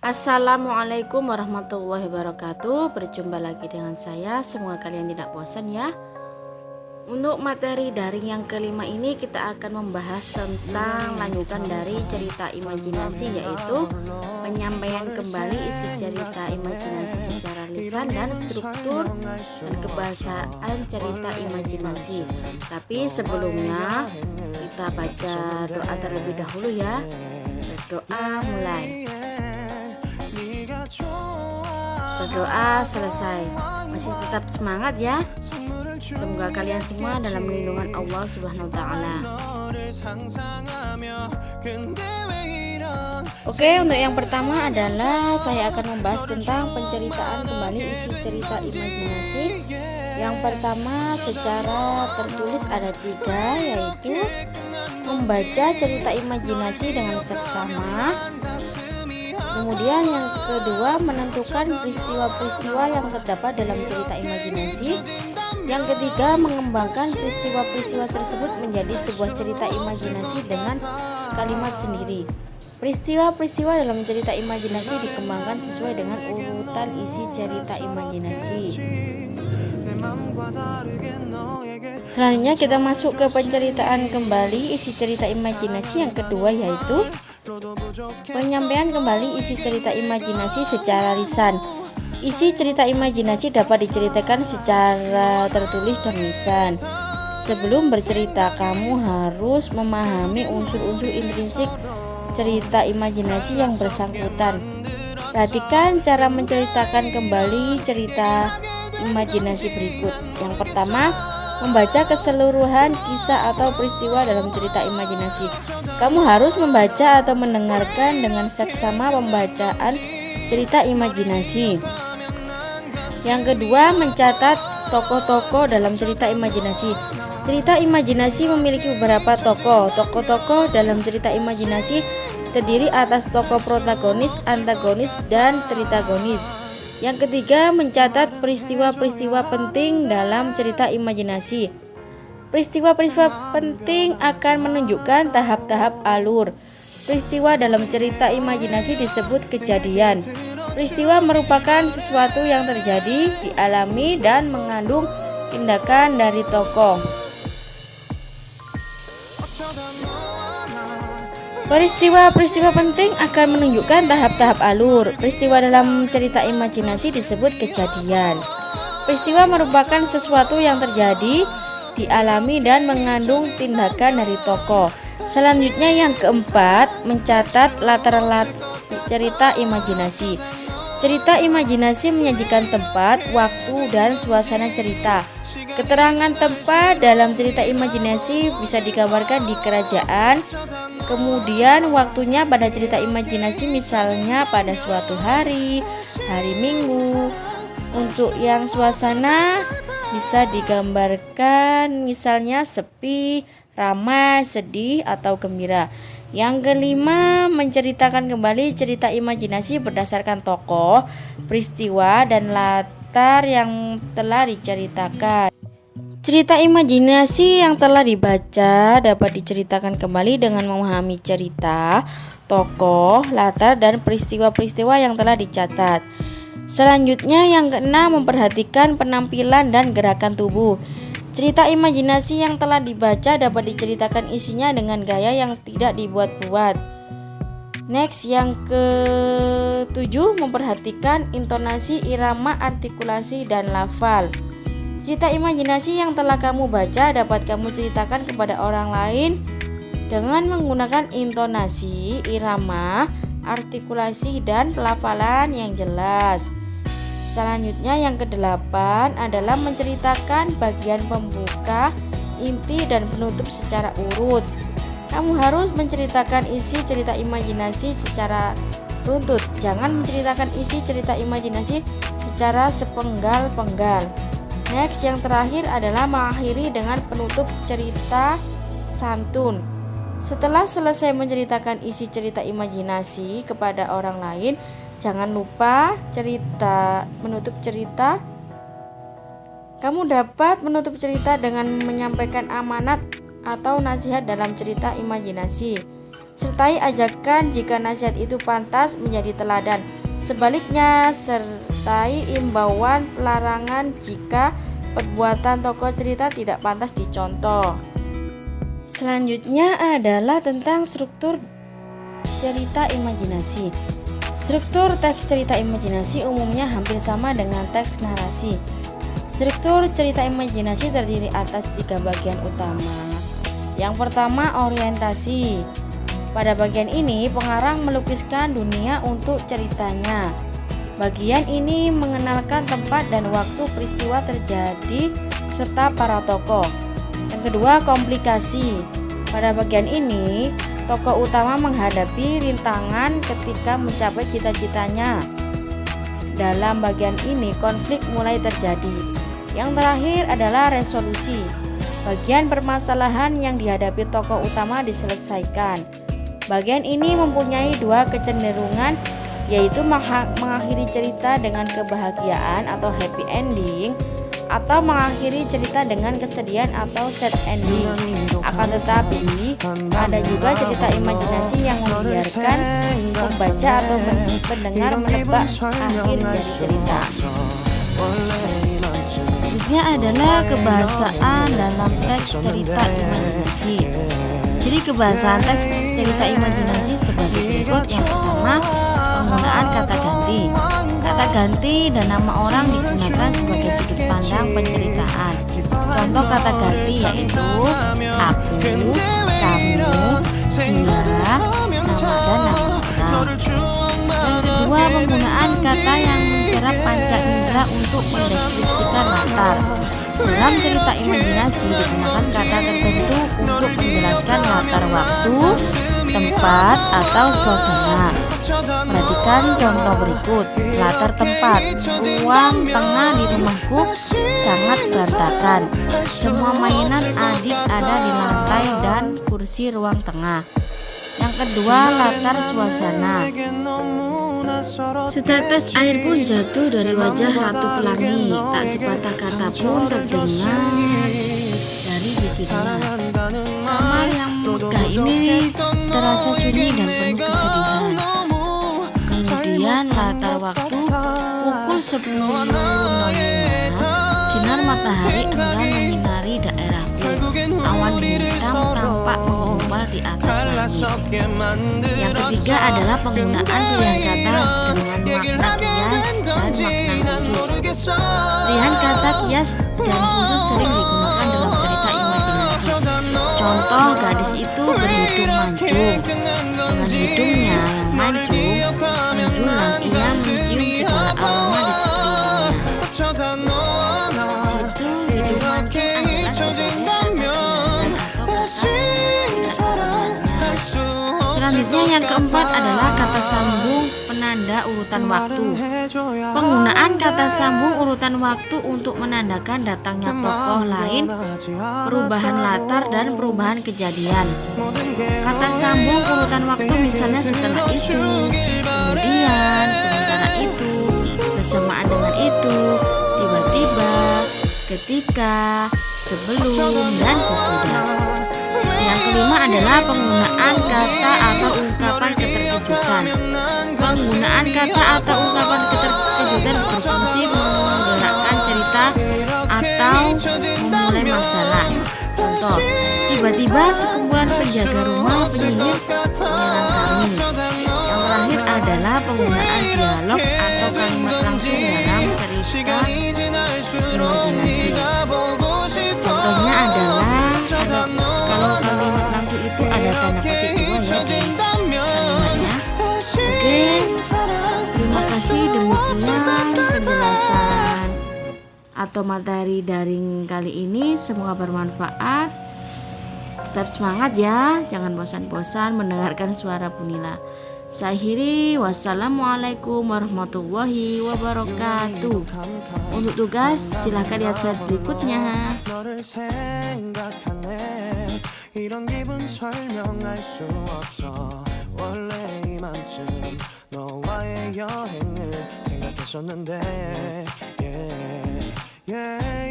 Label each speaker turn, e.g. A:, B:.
A: Assalamualaikum warahmatullahi wabarakatuh. Berjumpa lagi dengan saya. Semoga kalian tidak bosan ya. Untuk materi daring yang kelima ini kita akan membahas tentang lanjutan dari cerita imajinasi, yaitu penyampaian kembali isi cerita imajinasi secara lisan dan struktur dan kebahasaan cerita imajinasi. Tapi sebelumnya kita baca doa terlebih dahulu ya. Berdoa mulai. Berdoa selesai. Masih tetap semangat ya. Semoga kalian semua dalam lindungan Allah Subhanahu wa taala. Oke, untuk yang pertama adalah saya akan membahas tentang penceritaan kembali isi cerita imajinasi. Yang pertama secara tertulis ada 3, yaitu membaca cerita imajinasi dengan seksama. Kemudian yang kedua menentukan peristiwa-peristiwa yang terdapat dalam cerita imajinasi. Yang ketiga mengembangkan peristiwa-peristiwa tersebut menjadi sebuah cerita imajinasi dengan kalimat sendiri. Peristiwa-peristiwa dalam cerita imajinasi dikembangkan sesuai dengan urutan isi cerita imajinasi. Selanjutnya kita masuk ke penceritaan kembali isi cerita imajinasi yang kedua, yaitu penyampaian kembali isi cerita imajinasi secara lisan. Isi cerita imajinasi dapat diceritakan secara tertulis dan lisan. Sebelum bercerita, kamu harus memahami unsur-unsur intrinsik cerita imajinasi yang bersangkutan. Perhatikan cara menceritakan kembali cerita imajinasi berikut. Yang pertama, membaca keseluruhan kisah atau peristiwa dalam cerita imajinasi. Kamu harus membaca atau mendengarkan dengan seksama pembacaan cerita imajinasi. Yang kedua, mencatat tokoh-tokoh dalam cerita imajinasi. Cerita imajinasi memiliki beberapa tokoh. Tokoh-tokoh dalam cerita imajinasi terdiri atas tokoh protagonis, antagonis, dan tritagonis. Yang ketiga, mencatat peristiwa-peristiwa penting dalam cerita imajinasi. Peristiwa-peristiwa penting akan menunjukkan tahap-tahap alur. Peristiwa dalam cerita imajinasi disebut kejadian. Peristiwa merupakan sesuatu yang terjadi, dialami, dan mengandung tindakan dari tokoh. Peristiwa-peristiwa penting akan menunjukkan tahap-tahap alur. Peristiwa dalam cerita imajinasi disebut kejadian. Peristiwa merupakan sesuatu yang terjadi, dialami, dan mengandung tindakan dari tokoh. Selanjutnya yang keempat, mencatat latar cerita imajinasi. Cerita imajinasi menyajikan tempat, waktu, dan suasana cerita. Keterangan tempat dalam cerita imajinasi bisa digambarkan di kerajaan. Kemudian waktunya pada cerita imajinasi misalnya pada suatu hari Minggu. Untuk yang suasana bisa digambarkan misalnya sepi, ramai, sedih, atau gembira. Yang kelima, menceritakan kembali cerita imajinasi berdasarkan tokoh, peristiwa, dan latar yang telah diceritakan. Cerita imajinasi yang telah dibaca dapat diceritakan kembali dengan memahami cerita, tokoh, latar, dan peristiwa-peristiwa yang telah dicatat. Selanjutnya yang keenam, memperhatikan penampilan dan gerakan tubuh. Cerita imajinasi yang telah dibaca dapat diceritakan isinya dengan gaya yang tidak dibuat-buat. Next, yang ketujuh, memperhatikan intonasi, irama, artikulasi, dan lafal. Cerita imajinasi yang telah kamu baca dapat kamu ceritakan kepada orang lain dengan menggunakan intonasi, irama, artikulasi, dan pelafalan yang jelas. Selanjutnya yang kedelapan adalah menceritakan bagian pembuka, inti, dan penutup secara urut. Kamu harus menceritakan isi cerita imajinasi secara runtut. Jangan menceritakan isi cerita imajinasi secara sepenggal-penggal. Next, yang terakhir adalah mengakhiri dengan penutup cerita santun. Setelah selesai menceritakan isi cerita imajinasi kepada orang lain, jangan lupa menutup cerita. Kamu dapat menutup cerita dengan menyampaikan amanat atau nasihat dalam cerita imajinasi. Sertai ajakan jika nasihat itu pantas menjadi teladan. Sebaliknya, sertai imbauan larangan jika perbuatan tokoh cerita tidak pantas dicontoh. Selanjutnya adalah tentang struktur cerita imajinasi. Struktur teks cerita imajinasi umumnya hampir sama dengan teks narasi. Struktur cerita imajinasi terdiri atas 3 bagian utama. Yang pertama, orientasi. Pada bagian ini, pengarang melukiskan dunia untuk ceritanya. Bagian ini mengenalkan tempat dan waktu peristiwa terjadi serta para tokoh. Yang kedua, komplikasi. Pada bagian ini, tokoh utama menghadapi rintangan ketika mencapai cita-citanya. Dalam bagian ini, konflik mulai terjadi. Yang terakhir adalah resolusi. Bagian permasalahan yang dihadapi tokoh utama diselesaikan. Bagian ini mempunyai 2 kecenderungan, yaitu mengakhiri cerita dengan kebahagiaan atau happy ending, atau mengakhiri cerita dengan kesedihan atau sad ending. Akan tetapi, ada juga cerita imajinasi yang membiarkan pembaca atau pendengar menebak akhir dari cerita. Selanjutnya adalah kebahasaan dalam teks cerita imajinasi. Jadi kebahasaan teks cerita imajinasi sebagai berikut. Yang pertama, penggunaan kata ganti. Kata ganti dan nama orang digunakan sebagai sudut pandang penceritaan. Contoh kata ganti yaitu aku, kamu, dia, nama dan nama orang. Yang kedua, penggunaan kata yang mencerap panca indera untuk mendeskripsikan latar. Dalam cerita imajinasi digunakan kata tertentu untuk menjelaskan latar waktu, tempat, atau suasana. Perhatikan contoh berikut. Latar tempat, ruang tengah di rumahku sangat berantakan. Semua mainan adik ada di lantai dan kursi ruang tengah. Yang kedua, latar suasana. Setetes air pun jatuh dari wajah Ratu Pelangi, tak sepatah kata pun terdengar dari bibirnya. Kamar yang megah ini terasa sunyi dan penuh kesedihan. Kemudian latar waktu pukul 10.05, sinar matahari enggan menyinari daerahku. Awan hitam tampak menggumpal di atas langit. Yang ketiga adalah penggunaan pilihan kata dengan makna kias dan makna khusus. Pilihan kata kias dan khusus sering digunakan dalam cerita imajinasi. Contoh, gadis itu berhidung mancung. Dengan hidungnya yang mancung menjulang, ia mencium segala aroma di sekelilingnya. Situ hidung mancung adalah sebagai kata kiasan atau kata tidak sebenarnya. Selanjutnya yang keempat adalah kata sambung penanda urutan waktu. Penggunaan kata sambung urutan waktu untuk menandakan datangnya tokoh lain, perubahan latar, dan perubahan kejadian. Kata sambung urutan waktu misalnya setelah itu, kemudian, sementara itu, bersamaan dengan itu, tiba-tiba, ketika, sebelum, dan sesudah. Yang kelima adalah penggunaan kata atau ungkapan keterkejutan. Penggunaan kata atau ungkapan keterkejutan berfungsi menggerakkan cerita atau memulai masalah. Contoh, tiba-tiba sekumpulan penjaga rumah penyihir menyerang kami. Yang terakhir adalah penggunaan dialog atau kalimat langsung dalam cerita imajinasi. Contohnya adalah kalau kalimat langsung itu ada tanda petik 2 ya di kalimatnya. Oke, terima kasih, demikian penjelasan atau materi daring kali ini. Semoga bermanfaat. Tetap semangat ya, jangan bosan-bosan mendengarkan suara Bunila. Saya akhiri, wassalamualaikum warahmatullahi wabarakatuh. Untuk tugas silahkan lihat slide berikutnya. 이런 기분 설명할 수 없어 원래 이만큼 너와의 여행을 생각했었는데 yeah, yeah.